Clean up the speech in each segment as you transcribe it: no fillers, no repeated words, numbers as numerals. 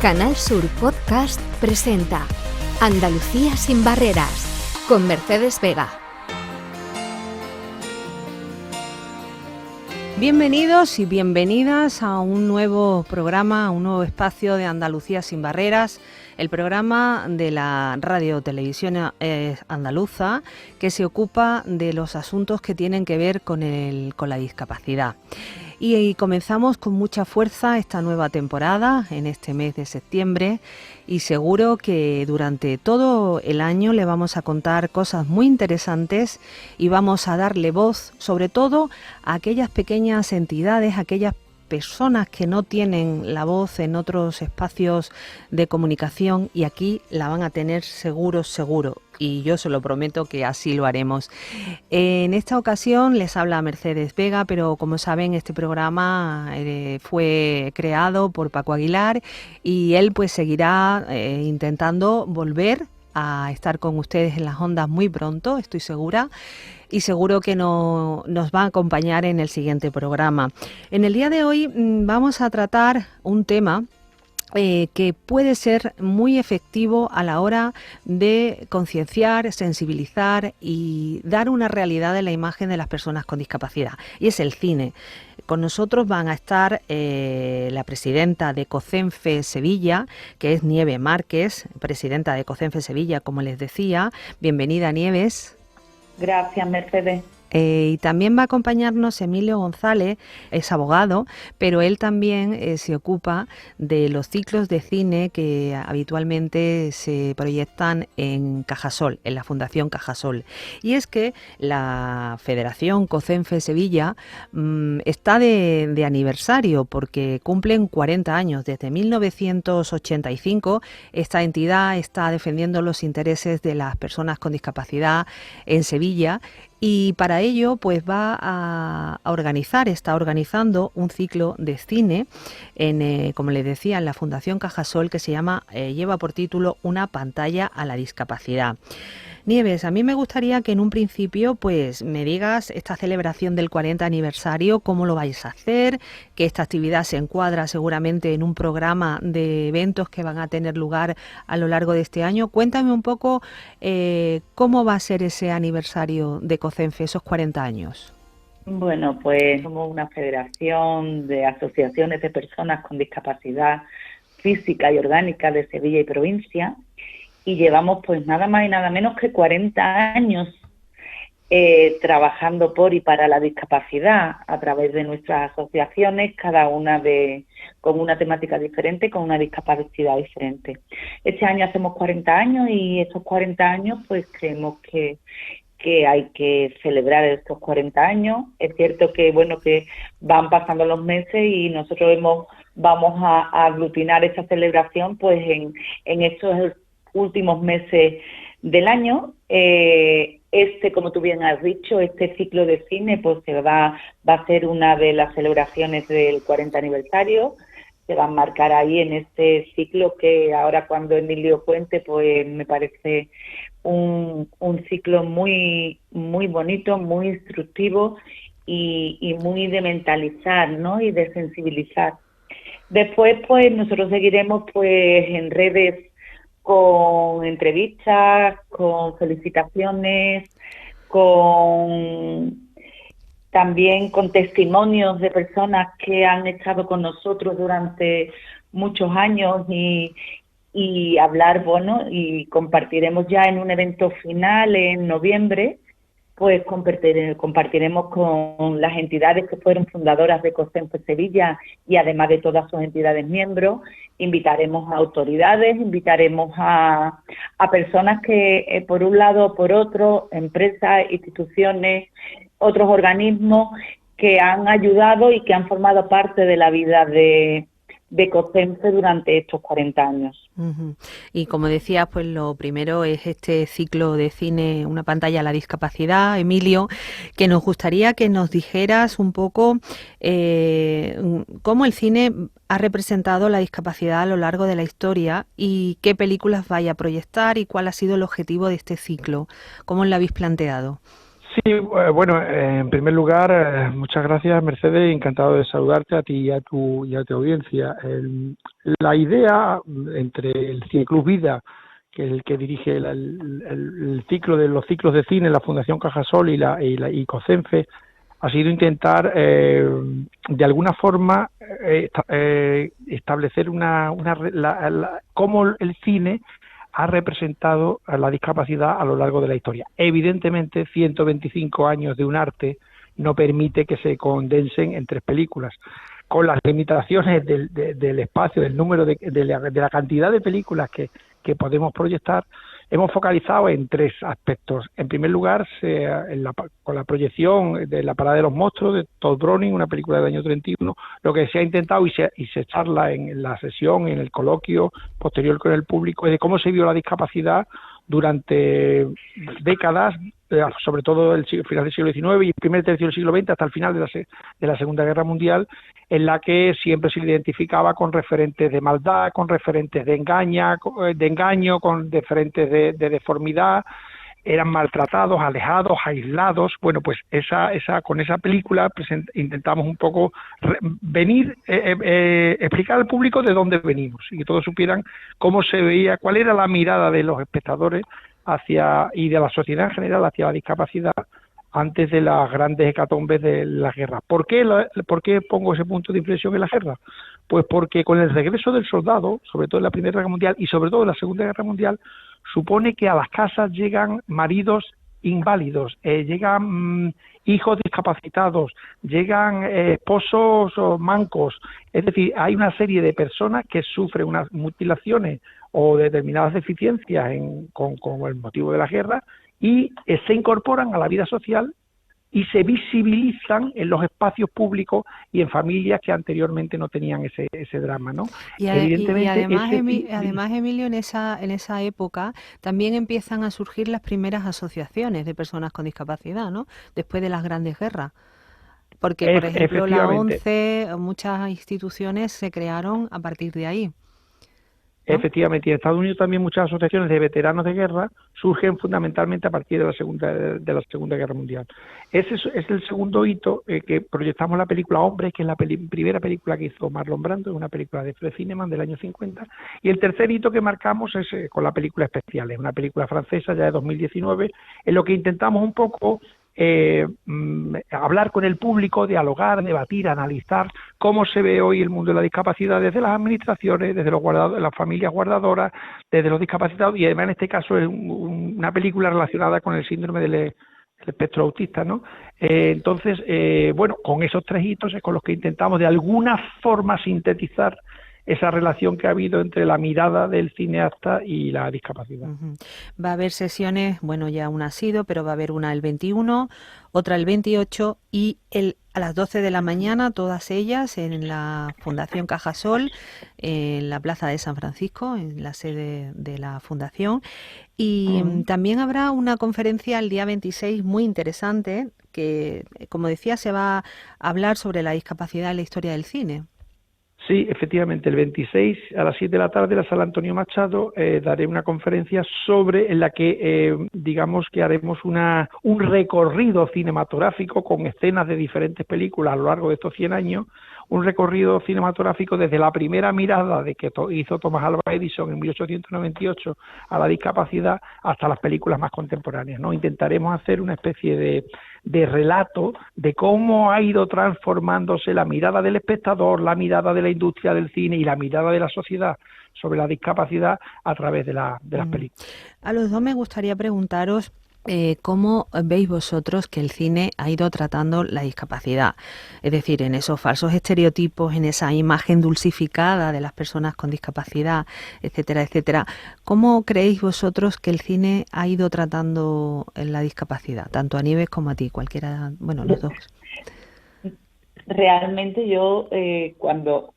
Canal Sur Podcast presenta Andalucía sin barreras, con Mercedes Vega. Bienvenidos y bienvenidas a un nuevo programa, a un nuevo espacio de Andalucía sin barreras, el programa de la Radio Televisión Andaluza que se ocupa de los asuntos que tienen que ver con la discapacidad. Y comenzamos con mucha fuerza esta nueva temporada en este mes de septiembre y seguro que durante todo el año le vamos a contar cosas muy interesantes y vamos a darle voz sobre todo a aquellas pequeñas entidades, aquellas personas que no tienen la voz en otros espacios de comunicación y aquí la van a tener seguro. Y yo se lo prometo que así lo haremos. En esta ocasión les habla Mercedes Vega, pero como saben este programa fue creado por Paco Aguilar y él pues seguirá intentando volver a estar con ustedes en las ondas muy pronto, estoy segura. Y seguro que nos va a acompañar en el siguiente programa. En el día de hoy vamos a tratar un tema que puede ser muy efectivo a la hora de concienciar, sensibilizar y dar una realidad de la imagen de las personas con discapacidad, y es el cine. Con nosotros van a estar la presidenta de COCENFE Sevilla, que es Nieves Márquez, presidenta de COCENFE Sevilla, como les decía. Bienvenida, Nieves. Gracias, Mercedes. Y también va a acompañarnos Emilio González, es abogado, pero él también se ocupa de los ciclos de cine que habitualmente se proyectan en Cajasol, en la Fundación Cajasol. Y es que la Federación COCENFE Sevilla está de aniversario porque cumplen 40 años. Desde 1985 esta entidad está defendiendo los intereses de las personas con discapacidad en Sevilla. Y para ello pues está organizando un ciclo de cine como les decía, en la Fundación Cajasol, que se llama, lleva por título Una pantalla a la discapacidad. Nieves, a mí me gustaría que en un principio pues me digas esta celebración del 40 aniversario, cómo lo vais a hacer, que esta actividad se encuadra seguramente en un programa de eventos que van a tener lugar a lo largo de este año. Cuéntame un poco cómo va a ser ese aniversario de COCENFE, esos 40 años. Bueno, pues somos una federación de asociaciones de personas con discapacidad física y orgánica de Sevilla y provincia, y llevamos pues nada más y nada menos que 40 años trabajando por y para la discapacidad a través de nuestras asociaciones, cada una con una temática diferente, con una discapacidad diferente. Este año hacemos 40 años y estos 40 años pues creemos que hay que celebrar estos 40 años. Es cierto que bueno, que van pasando los meses y nosotros vamos a aglutinar esta celebración pues en estos últimos meses del año. Como tú bien has dicho, este ciclo de cine pues va a ser una de las celebraciones del 40 aniversario. Se va a marcar ahí en este ciclo que ahora cuando Emilio cuente pues me parece un ciclo muy muy bonito, muy instructivo y muy de mentalizar, ¿no? Y de sensibilizar. Después pues nosotros seguiremos pues en redes con entrevistas, con felicitaciones, también con testimonios de personas que han estado con nosotros durante muchos años y hablar, bueno, y compartiremos ya en un evento final en noviembre, pues compartiremos con las entidades que fueron fundadoras de COCENFE Sevilla y además de todas sus entidades miembros. Invitaremos a autoridades, invitaremos a personas que por un lado o por otro, empresas, instituciones, otros organismos que han ayudado y que han formado parte de la vida de COCENFE durante estos 40 años. Uh-huh. Y como decías, pues lo primero es este ciclo de cine, Una pantalla a la discapacidad. Emilio, que nos gustaría que nos dijeras un poco cómo el cine ha representado la discapacidad a lo largo de la historia y qué películas vaya a proyectar y cuál ha sido el objetivo de este ciclo. ¿Cómo lo habéis planteado? Sí, bueno, en primer lugar, muchas gracias, Mercedes, encantado de saludarte a ti y a tu audiencia. La idea entre el Cineclub Vida, que es el que dirige el ciclo de los ciclos de cine, la Fundación Cajasol y COCENFE, ha sido intentar de alguna forma establecer cómo el cine ha representado a la discapacidad a lo largo de la historia. Evidentemente, 125 años de un arte no permite que se condensen en 3 películas. Con las limitaciones del espacio, del número, de la cantidad de películas que podemos proyectar, hemos focalizado en 3 aspectos. En primer lugar, con la proyección de La parada de los monstruos de Todd Browning, una película del año 31, lo que se ha intentado y se charla en la sesión, en el coloquio posterior con el público, es de cómo se vio la discapacidad durante décadas, sobre todo el final del siglo XIX y el primer tercio del siglo XX hasta el final de la Segunda Guerra Mundial, en la que siempre se identificaba con referentes de maldad, con referentes de engaño, con referentes de deformidad, eran maltratados, alejados, aislados. Bueno, pues con esa película intentamos un poco explicar al público de dónde venimos y que todos supieran cómo se veía, cuál era la mirada de los espectadores y de la sociedad en general hacia la discapacidad antes de las grandes hecatombes de las guerras. ¿Por qué pongo ese punto de inflexión en la guerra? Pues porque con el regreso del soldado, sobre todo en la Primera Guerra Mundial y sobre todo en la Segunda Guerra Mundial, supone que a las casas llegan maridos inválidos, llegan hijos discapacitados, llegan esposos mancos, es decir, hay una serie de personas que sufren unas mutilaciones o determinadas deficiencias con el motivo de la guerra y se incorporan a la vida social y se visibilizan en los espacios públicos y en familias que anteriormente no tenían ese drama, ¿no? Evidentemente, además, Emilio, en esa época también empiezan a surgir las primeras asociaciones de personas con discapacidad, ¿no? Después de las grandes guerras. Porque, por ejemplo, la ONCE, muchas instituciones se crearon a partir de ahí, ¿no? Efectivamente, y en Estados Unidos también muchas asociaciones de veteranos de guerra surgen fundamentalmente a partir de la Segunda Guerra Mundial. Ese es el segundo hito que proyectamos la película Hombre, que es la primera película que hizo Marlon Brando, es una película de Fred Zinnemann del año 50, y el tercer hito que marcamos es con la película Especial, es una película francesa ya de 2019, en lo que intentamos un poco hablar con el público, dialogar, debatir, analizar cómo se ve hoy el mundo de la discapacidad desde las administraciones, desde las familias guardadoras, desde los discapacitados, y además en este caso es una película relacionada con el síndrome del espectro autista, ¿no? Entonces, bueno, con esos 3 hitos es con los que intentamos de alguna forma sintetizar esa relación que ha habido entre la mirada del cineasta y la discapacidad. Va a haber sesiones, bueno, ya una ha sido, pero va a haber una el 21, otra el 28 y a las 12 de la mañana, todas ellas en la Fundación Cajasol, en la Plaza de San Francisco, en la sede de la Fundación. Y también habrá una conferencia el día 26 muy interesante que, como decía, se va a hablar sobre la discapacidad en la historia del cine. Sí, efectivamente, el 26 a las 7 de la tarde en la Sala Antonio Machado daré una conferencia en la que digamos que haremos un recorrido cinematográfico con escenas de diferentes películas a lo largo de estos 100 años, un recorrido cinematográfico desde la primera mirada de que hizo Thomas Alva Edison en 1898 a la discapacidad hasta las películas más contemporáneas, ¿no? Intentaremos hacer una especie de relato de cómo ha ido transformándose la mirada del espectador, la mirada de la industria del cine y la mirada de la sociedad sobre la discapacidad a través de las películas. A los dos me gustaría preguntaros ¿cómo veis vosotros que el cine ha ido tratando la discapacidad? Es decir, en esos falsos estereotipos, en esa imagen dulcificada de las personas con discapacidad, etcétera, etcétera. ¿Cómo creéis vosotros que el cine ha ido tratando la discapacidad? Tanto a Nieves como a ti, cualquiera, bueno, los dos. Realmente yo cuando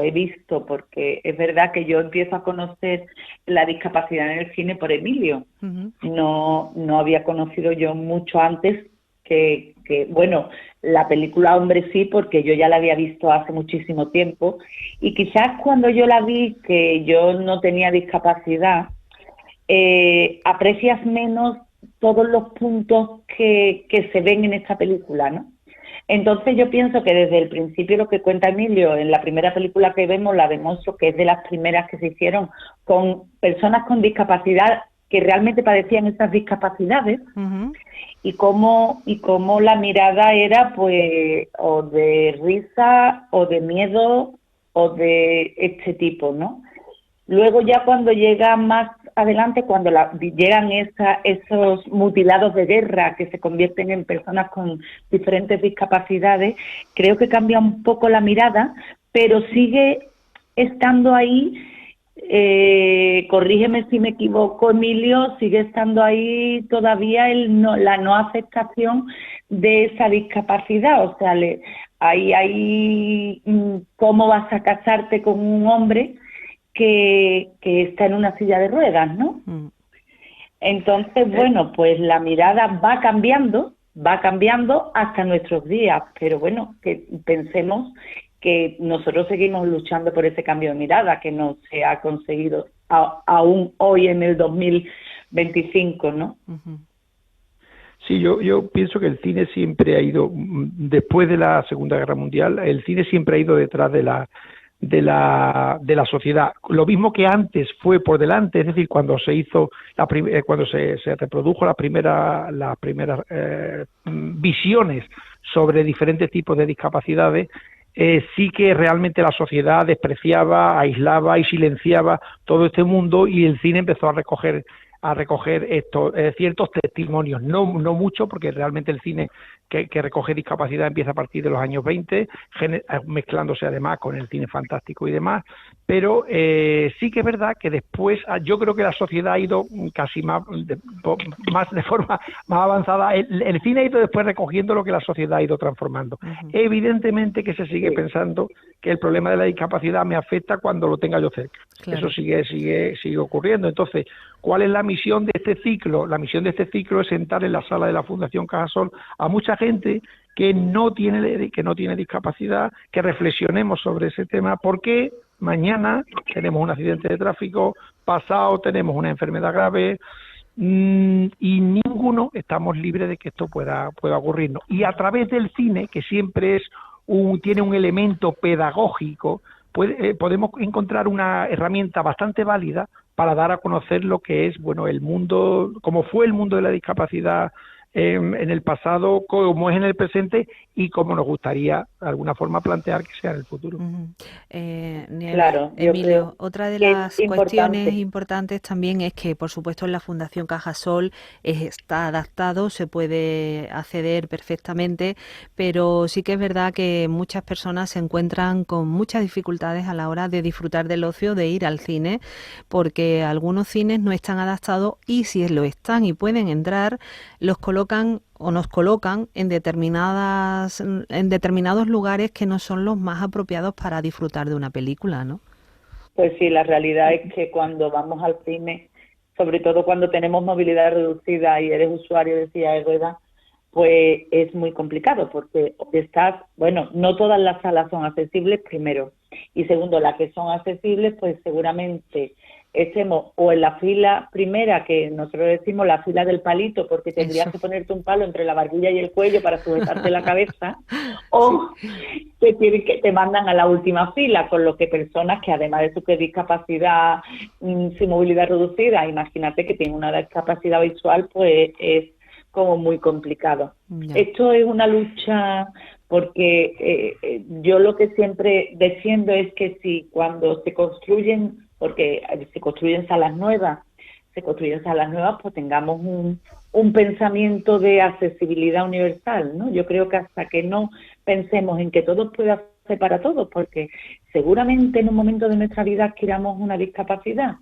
he visto, porque es verdad que yo empiezo a conocer la discapacidad en el cine por Emilio, no había conocido yo mucho antes que bueno, la película Hombre sí, porque yo ya la había visto hace muchísimo tiempo, y quizás cuando yo la vi, que yo no tenía discapacidad, aprecias menos todos los puntos que se ven en esta película, ¿no? Entonces yo pienso que desde el principio lo que cuenta Emilio, en la primera película que vemos, la de Monstruos, que es de las primeras que se hicieron con personas con discapacidad que realmente padecían estas discapacidades, y cómo la mirada era pues o de risa o de miedo o de este tipo, ¿no? Luego ya cuando llega más adelante, cuando llegan esos mutilados de guerra que se convierten en personas con diferentes discapacidades, creo que cambia un poco la mirada, pero sigue estando ahí, corrígeme si me equivoco, Emilio, sigue estando ahí todavía la no aceptación de esa discapacidad, o sea, hay cómo vas a casarte con un hombre que está en una silla de ruedas, ¿no? Entonces, bueno, pues la mirada va cambiando hasta nuestros días, pero bueno, que pensemos que nosotros seguimos luchando por ese cambio de mirada que no se ha conseguido aún hoy en el 2025, ¿no? Sí, yo pienso que el cine siempre ha ido, después de la Segunda Guerra Mundial, el cine siempre ha ido detrás de la sociedad. Lo mismo que antes fue por delante, es decir, cuando se hizo cuando se reprodujo las primeras visiones sobre diferentes tipos de discapacidades, sí que realmente la sociedad despreciaba, aislaba y silenciaba todo este mundo, y el cine empezó a recoger estos ciertos testimonios, no mucho, porque realmente el cine que recoge discapacidad empieza a partir de los años 20, mezclándose además con el cine fantástico y demás, pero sí que es verdad que después yo creo que la sociedad ha ido casi más de forma más avanzada, el cine ha ido después recogiendo lo que la sociedad ha ido transformando. Evidentemente que se sigue pensando que el problema de la discapacidad me afecta cuando lo tenga yo cerca. Claro. Eso sigue ocurriendo. Entonces, ¿cuál es la misión de este ciclo? La misión de este ciclo es sentar en la sala de la Fundación Cajasol a mucha gente que no tiene discapacidad, que reflexionemos sobre ese tema, porque mañana tenemos un accidente de tráfico, pasado tenemos una enfermedad grave, y ninguno estamos libres de que esto pueda ocurrirnos. Y a través del cine, que siempre tiene un elemento pedagógico, podemos encontrar una herramienta bastante válida para dar a conocer lo que es, bueno, el mundo, como fue el mundo de la discapacidad en el pasado, como es en el presente y como nos gustaría de alguna forma plantear que sea en el futuro. Claro, Emilio, otra de las cuestiones importantes también es que, por supuesto, en la Fundación Cajasol está adaptado, se puede acceder perfectamente, pero sí que es verdad que muchas personas se encuentran con muchas dificultades a la hora de disfrutar del ocio, de ir al cine, porque algunos cines no están adaptados, y si lo están y pueden entrar, los colocan o nos colocan en determinados lugares que no son los más apropiados para disfrutar de una película, ¿no? Pues sí, la realidad es que cuando vamos al cine, sobre todo cuando tenemos movilidad reducida y eres usuario de silla de ruedas, pues es muy complicado, porque no todas las salas son accesibles, primero, y segundo, las que son accesibles, pues seguramente estemos o en la fila primera, que nosotros decimos la fila del palito, porque tendrías que ponerte un palo entre la barbilla y el cuello para sujetarte la cabeza, o te mandan a la última fila, con lo que personas que además de su discapacidad, sin movilidad reducida, imagínate que tienen una discapacidad visual, pues es como muy complicado. Esto es una lucha, porque yo lo que siempre defiendo es que si cuando se construyen, porque se construyen salas nuevas, pues tengamos un pensamiento de accesibilidad universal, ¿no? Yo creo que hasta que no pensemos en que todos puedan ser para todos, porque seguramente en un momento de nuestra vida adquiramos una discapacidad.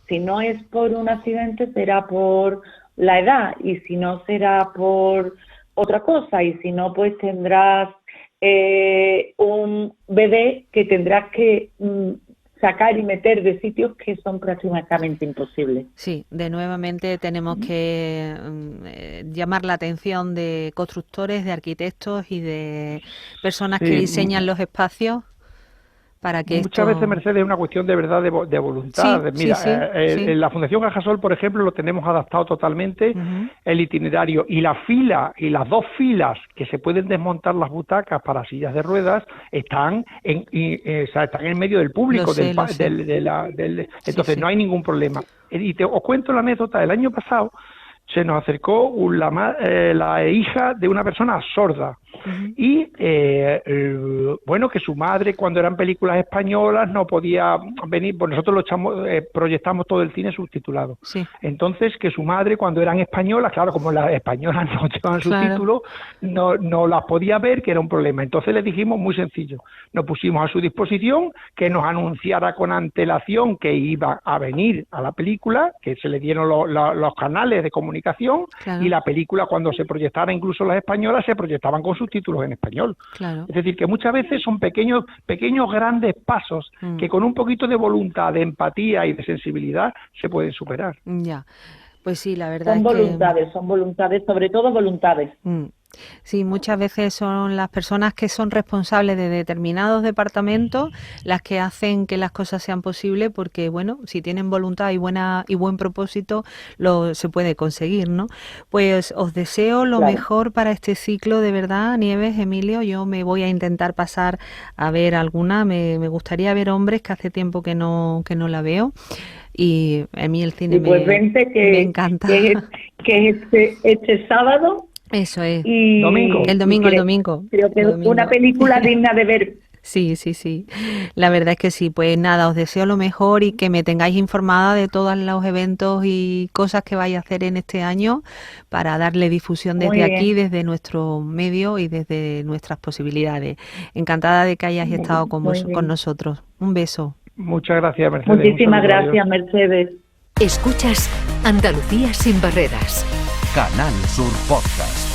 Si no es por un accidente, será por la edad, y si no, será por otra cosa, y si no, pues tendrás un bebé que tendrás que sacar y meter de sitios que son prácticamente imposibles. Sí, nuevamente tenemos que llamar la atención de constructores, de arquitectos y de personas que diseñan los espacios, para que muchas veces, Mercedes, es una cuestión de verdad de voluntad. Sí, Mira, sí. en la Fundación Cajasol, por ejemplo, lo tenemos adaptado totalmente, el itinerario, y la fila y las 2 filas que se pueden desmontar las butacas para sillas de ruedas están están en medio del público, entonces no hay ningún problema. Y os cuento la anécdota. El año pasado se nos acercó la hija de una persona sorda. Y bueno, que su madre, cuando eran películas españolas, no podía venir, pues nosotros proyectamos todo el cine subtitulado. Sí. Entonces, que su madre, cuando eran españolas, claro, como las españolas no llevan subtítulos, no las podía ver, que era un problema. Entonces le dijimos muy sencillo, nos pusimos a su disposición, que nos anunciara con antelación que iba a venir a la película, que se le dieron los canales de comunicación, y la película, cuando se proyectara, incluso las españolas, se proyectaban con subtítulos en español. Es decir, que muchas veces son pequeños grandes pasos que con un poquito de voluntad, de empatía y de sensibilidad se pueden superar. Ya, pues sí, la verdad son voluntades, sobre todo voluntades. Sí, muchas veces son las personas que son responsables de determinados departamentos las que hacen que las cosas sean posibles, porque bueno, si tienen voluntad y buen propósito, se puede conseguir, ¿no? Pues os deseo lo mejor para este ciclo, de verdad, Nieves, Emilio. Yo me voy a intentar pasar a ver alguna. Me gustaría ver Hombres, que hace tiempo que no la veo. Y a mí el cine me encanta. Que este sábado. Eso es. El domingo. Creo que es una película digna de ver. Sí. La verdad es que sí. Pues nada, os deseo lo mejor y que me tengáis informada de todos los eventos y cosas que vais a hacer en este año para darle difusión desde aquí, desde nuestro medio y desde nuestras posibilidades. Encantada de que hayáis estado con nosotros. Un beso. Muchas gracias, Mercedes. Muchísimas gracias, Mercedes. Escuchas Andalucía sin barreras. Canal Sur Podcast.